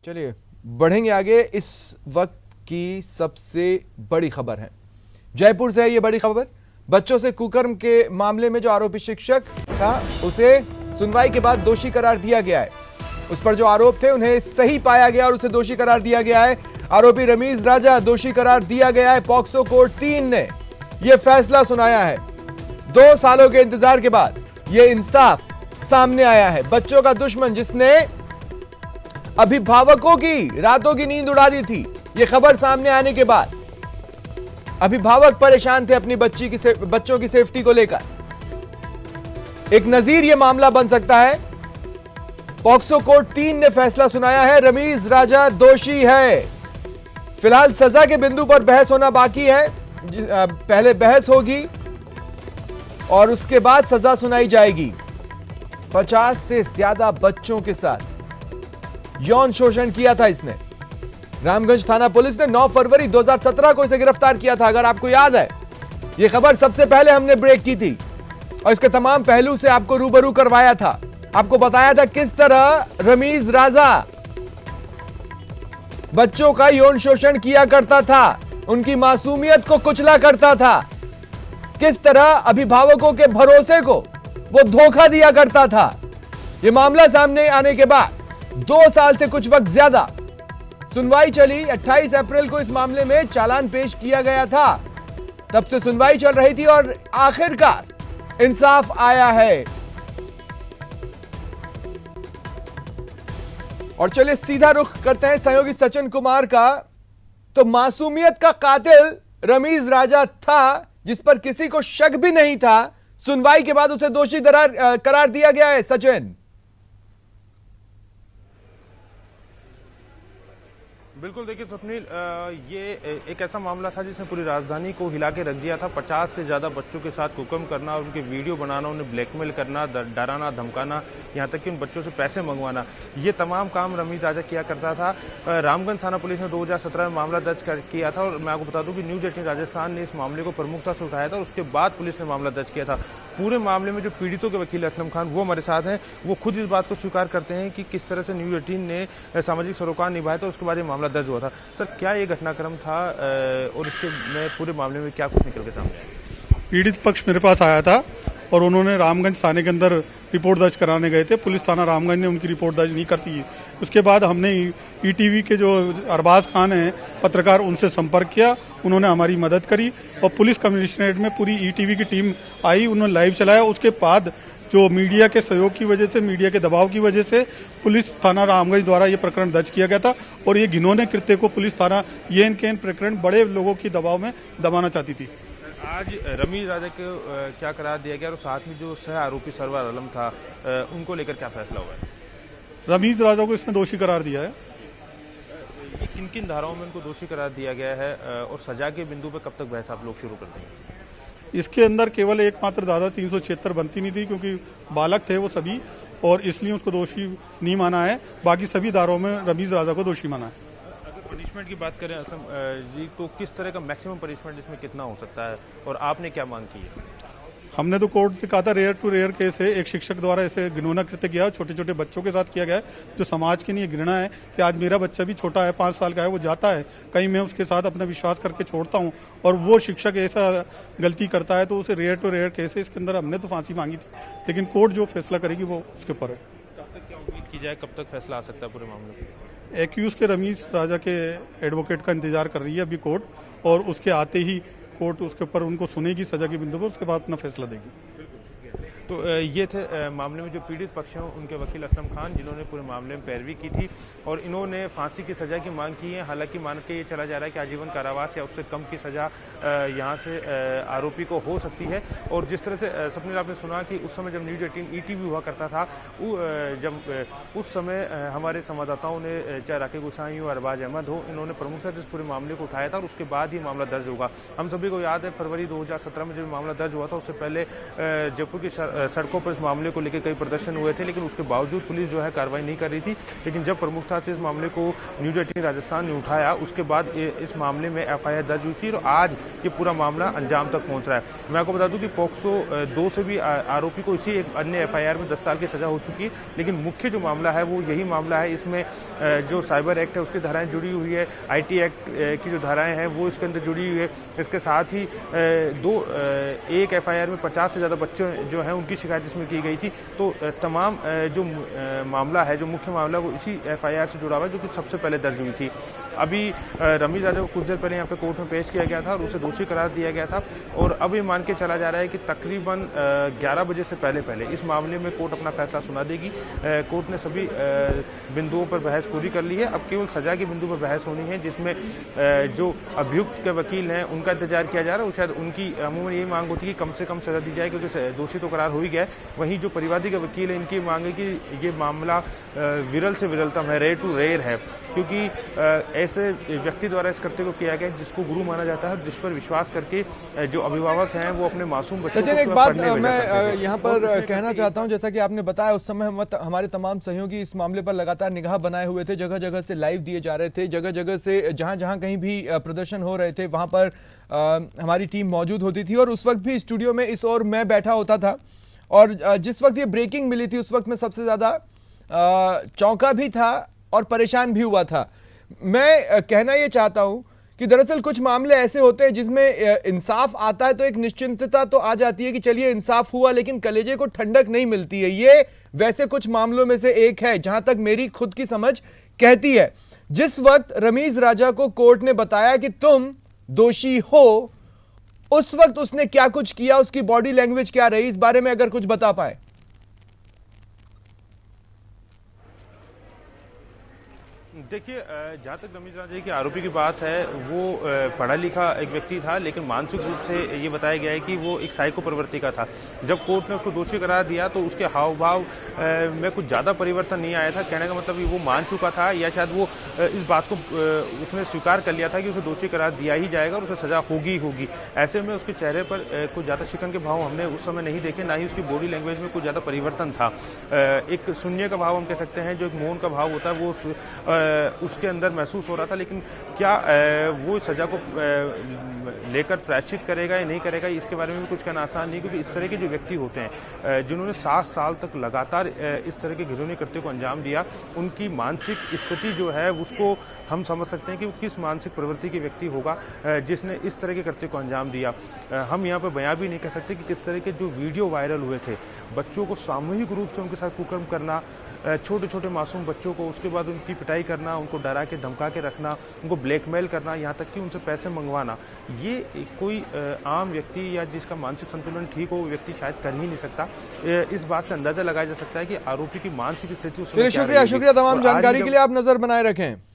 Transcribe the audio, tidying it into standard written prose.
चलिए बढ़ेंगे आगे। इस वक्त की सबसे बड़ी खबर है जयपुर से है ये बड़ी खबर। बच्चों से कुकर्म के मामले में जो आरोपी शिक्षक था उसे सुनवाई के बाद दोषी करार दिया गया है। उस पर जो आरोप थे उन्हें सही पाया गया और उसे दोषी करार दिया गया है। आरोपी रमीज राजा दोषी करार दिया गया है। पॉक्सो कोर्ट 3 ने यह फैसला सुनाया है। 2 सालों के इंतजार के बाद यह इंसाफ सामने आया है। बच्चों का दुश्मन जिसने अभिभावकों की रातों की नींद उड़ा दी थी, यह खबर सामने आने के बाद अभिभावक परेशान थे अपनी बच्चों की सेफ्टी को लेकर। एक नजीर यह मामला बन सकता है। पॉक्सो कोर्ट 3 ने फैसला सुनाया है, रमीज राजा दोषी है। फिलहाल सजा के बिंदु पर बहस होना बाकी है। पहले बहस होगी और उसके बाद सजा सुनाई जाएगी। 50 से ज्यादा बच्चों के साथ यौन शोषण किया था इसने। रामगंज थाना पुलिस ने 9 फरवरी 2017 को इसे गिरफ्तार किया था। अगर आपको याद है, यह खबर सबसे पहले हमने ब्रेक की थी और इसके तमाम पहलू से आपको रूबरू करवाया था। आपको बताया था किस तरह रमीज राजा बच्चों का यौन शोषण किया करता था, उनकी मासूमियत को कुचला करता था, किस तरह अभिभावकों के भरोसे को वो धोखा दिया करता था। यह मामला सामने आने के बाद 2 साल से कुछ वक्त ज्यादा सुनवाई चली। 28 अप्रैल को इस मामले में चालान पेश किया गया था। तब से सुनवाई चल रही थी और आखिरकार इंसाफ आया है। और चलिए सीधा रुख करते हैं सहयोगी सचिन कुमार का। तो मासूमियत का कातिल रमीज राजा था, जिस पर किसी को शक भी नहीं था। सुनवाई के बाद उसे दोषी करार दिया गया है। सचिन, बिल्कुल देखिए स्वप्निल, ये एक ऐसा मामला था जिसने पूरी राजधानी को हिला के रख दिया था। 50 से ज़्यादा बच्चों के साथ कुकर्म करना और उनके वीडियो बनाना, उन्हें ब्लैकमेल करना, डराना, धमकाना, यहाँ तक कि उन बच्चों से पैसे मंगवाना, ये तमाम काम रमीज राजा किया करता था। रामगंज थाना पुलिस ने 2017 में मामला दर्ज किया था और मैं आपको बता दूं कि न्यूज़ 18 राजस्थान ने इस मामले को प्रमुखता से उठाया था और उसके बाद पुलिस ने मामला दर्ज किया था। पूरे मामले में जो पीड़ितों के वकील असलम खान वो हमारे साथ हैं, वो खुद इस बात को स्वीकार करते हैं कि किस तरह से न्यूज़ 18 ने सामाजिक सरोकार निभाया था, उसके बाद ये मामला दर्ज हुआ था। सर, क्या ये घटनाक्रम था और इसके में पूरे मामले में क्या कुछ निकल के सामने आया? पीड़ित पक्ष मेरे पास आया था और उन्होंने रामगंज थाने के अंदर रिपोर्ट दर्ज कराने गए थे। पुलिस थाना रामगंज ने उनकी रिपोर्ट दर्ज नहीं करती। उसके बाद हमने ईटीवी के जो अरबाज खान हैं पत्रकार, उनसे संपर्क किया। उन्होंने हमारी मदद करी और पुलिस कमिश्नरेट में पूरी ईटीवी की टीम आई, उन्होंने लाइव चलाया। उसके बाद जो मीडिया के सहयोग की वजह से, मीडिया के दबाव की वजह से पुलिस थाना रामगंज द्वारा ये प्रकरण दर्ज किया गया था और ये घिनौने कृत्य को पुलिस थाना ये इनके प्रकरण बड़े लोगों की दबाव में दबाना चाहती थी। आज रमीज राजा को क्या करार दिया गया और साथ में जो सह आरोपी सरवर आलम था उनको लेकर क्या फैसला हुआ है? रमीज राजा को इसने दोषी करार दिया है। ये किन किन धाराओं में उनको दोषी करार दिया गया है और सजा के बिंदु पर कब तक बहस आप लोग शुरू कर देंगे? इसके अंदर केवल एकमात्र धारा 376 बनती नहीं थी क्योंकि बालक थे वो सभी, और इसलिए उसको दोषी नहीं माना है। बाकी सभी धाराओं में रमीज राजा को दोषी माना है। अगर पनिशमेंट की बात करें असम जी, तो किस तरह का मैक्सिमम पनिशमेंट इसमें कितना हो सकता है और आपने क्या मांग की है? हमने तो कोर्ट से कहा था रेयर टू रेयर केस है। एक शिक्षक द्वारा ऐसे घिनौना कृत्य किया, छोटे छोटे बच्चों के साथ किया गया है, जो समाज के लिए घृणा है कि आज मेरा बच्चा भी छोटा है, 5 साल का है, वो जाता है कहीं, मैं उसके साथ अपना विश्वास करके छोड़ता हूँ और वो शिक्षक ऐसा गलती करता है तो उसे रेयर टू रेयर केस है। इसके अंदर हमने तो फांसी मांगी थी, लेकिन कोर्ट जो फैसला करेगी वो उसके ऊपर है। कब तक क्या उम्मीद की जाए, कब तक फैसला आ सकता है पूरे मामले में? एक्यूज के रमीज राजा के एडवोकेट का इंतजार कर रही है अभी कोर्ट, और उसके आते ही कोर्ट उसके ऊपर उनको सुनेगी सजा के बिंदु पर, उसके बाद अपना फैसला देगी। तो ये थे मामले में जो पीड़ित पक्ष हैं उनके वकील असलम खान, जिन्होंने पूरे मामले में पैरवी की थी और इन्होंने फांसी की सज़ा की मांग की है। हालांकि मान के ये चला जा रहा है कि आजीवन कारावास या उससे कम की सज़ा यहाँ से आरोपी को हो सकती है। और जिस तरह से सपने आपने सुना कि उस समय जब न्यूज़ 18 ईटीवी हुआ करता था, जब उस समय हमारे संवाददाताओं ने, चाहे राकेश गोसाई हो, अरबाज अहमद हो, इन्होंने प्रमुखता से इस पूरे मामले को उठाया था और उसके बाद ही मामला दर्ज होगा। हम सभी को याद है फरवरी 2017 में जब मामला दर्ज हुआ था, उससे पहले जयपुर की सड़कों पर इस मामले को लेकर कई प्रदर्शन हुए थे, लेकिन उसके बावजूद पुलिस जो है कार्रवाई नहीं कर रही थी। लेकिन जब प्रमुखता से इस मामले को न्यूज 18 राजस्थान ने उठाया, उसके बाद इस मामले में FIR दर्ज हुई थी और आज ये पूरा मामला अंजाम तक पहुंच रहा है। मैं आपको बता दूं कि पोक्सो 2 से भी आरोपी को इसी एक अन्य FIR में 10 साल की सजा हो चुकी है, लेकिन मुख्य जो मामला है वो यही मामला है। इसमें जो साइबर एक्ट है उसकी धाराएं जुड़ी हुई है, IT एक्ट की जो धाराएं हैं वो इसके अंदर जुड़ी हुई है। इसके साथ ही एक FIR में 50 से ज़्यादा बच्चे जो हैं उनकी शिकायत इसमें की गई थी। तो तमाम जो मामला है, जो मुख्य मामला वो इसी FIR से जुड़ा हुआ है, जो कि सबसे पहले दर्ज हुई थी। अभी रमीज राजा को कुछ देर पहले यहाँ पे कोर्ट में पेश किया गया था और उसे दोषी करार दिया गया था और अब ये मान के चला जा रहा है कि तकरीबन 11 बजे से पहले इस मामले में कोर्ट अपना फैसला सुना देगी। कोर्ट ने सभी बिंदुओं पर बहस पूरी कर ली है। अब केवल सजा के बिंदु पर बहस होनी है, जिसमें जो अभियुक्त के वकील हैं उनका इंतजार किया जा रहा है। शायद उनकी अमूमन यही मांग होती है कि कम से कम सजा दी जाए, क्योंकि दोषी तो करार हो ही गया है। वहीं जो परिवादी के वकील है, इनकी मांग है कि ये मामला विरल से विरलतम है, रेयर टू रेयर है, क्योंकि ऐसे व्यक्ति द्वारा इस कृत्य को किया गया जिसको गुरु माना जाता है, जिस पर विश्वास करके जो अभिभावक हैं वो अपने मासूम बच्चों को एक बात मैं यहाँ पर कहना चाहता हूँ, जैसा कि आपने बताया उस समय हमारे तमाम सहयोगी इस मामले पर लगातार निगाह बनाए हुए थे, जगह जगह से लाइव दिए जा रहे थे, जगह जगह से जहां जहां कहीं भी प्रदर्शन हो रहे थे वहां पर हमारी टीम मौजूद होती थी और उस वक्त भी स्टूडियो में इस ओर मैं बैठा होता था। और जिस वक्त ये ब्रेकिंग मिली थी उस वक्त मैं सबसे ज्यादा चौंका भी था और परेशान भी हुआ था। मैं कहना ये चाहता हूं कि दरअसल कुछ मामले ऐसे होते हैं जिसमें इंसाफ आता है तो एक निश्चिंतता तो आ जाती है कि चलिए इंसाफ हुआ, लेकिन कलेजे को ठंडक नहीं मिलती है। ये वैसे कुछ मामलों में से एक है, जहां तक मेरी खुद की समझ कहती है। जिस वक्त रमीज राजा को कोर्ट ने बताया कि तुम दोषी हो, उस वक्त उसने क्या कुछ किया, उसकी बॉडी लैंग्वेज क्या रही, इस बारे में अगर कुछ बता पाए। देखिए, जहाँ तक रमीज राजा की आरोपी की बात है, वो पढ़ा लिखा एक व्यक्ति था, लेकिन मानसिक रूप से ये बताया गया है कि वो एक साइको प्रवृत्ति का था। जब कोर्ट ने उसको दोषी करार दिया तो उसके हाव भाव में कुछ ज़्यादा परिवर्तन नहीं आया था। कहने का मतलब वो मान चुका था, या शायद वो इस बात को उसने स्वीकार कर लिया था कि उसे दोषी करार दिया ही जाएगा और उसे सजा होगी होगी। ऐसे में उसके चेहरे पर कुछ ज़्यादा शिकन के भाव हमने उस समय नहीं देखे, ना ही उसकी बॉडी लैंग्वेज में कुछ ज़्यादा परिवर्तन था। एक शून्य का भाव हम कह सकते हैं, जो एक मौन का भाव होता है, वो उसके अंदर महसूस हो रहा था। लेकिन क्या वो सजा को लेकर प्रायश्चित करेगा या नहीं करेगा, इसके बारे में भी कुछ कहना आसान नहीं, क्योंकि इस तरह के जो व्यक्ति होते हैं जिन्होंने 7 साल तक लगातार इस तरह के घिनौने कृत्य को अंजाम दिया, उनकी मानसिक स्थिति जो है उसको हम समझ सकते हैं कि वो किस मानसिक प्रवृत्ति के व्यक्ति होगा जिसने इस तरह के कृत्य को अंजाम दिया। हम यहाँ पर बयां भी नहीं कर सकते कि किस तरह के जो वीडियो वायरल हुए थे, बच्चों को सामूहिक रूप से उनके साथ कुकर्म करना, छोटे छोटे मासूम बच्चों को, उसके बाद उनकी पिटाई करना, उनको डरा के धमका के रखना, उनको ब्लैकमेल करना, यहाँ तक कि उनसे पैसे मंगवाना, ये कोई आम व्यक्ति या जिसका मानसिक संतुलन ठीक हो वो व्यक्ति शायद कर ही नहीं सकता। इस बात से अंदाजा लगाया जा सकता है कि आरोपी की मानसिक स्थिति। शुक्रिया तमाम जानकारी के लिए। आप नजर बनाए रखें।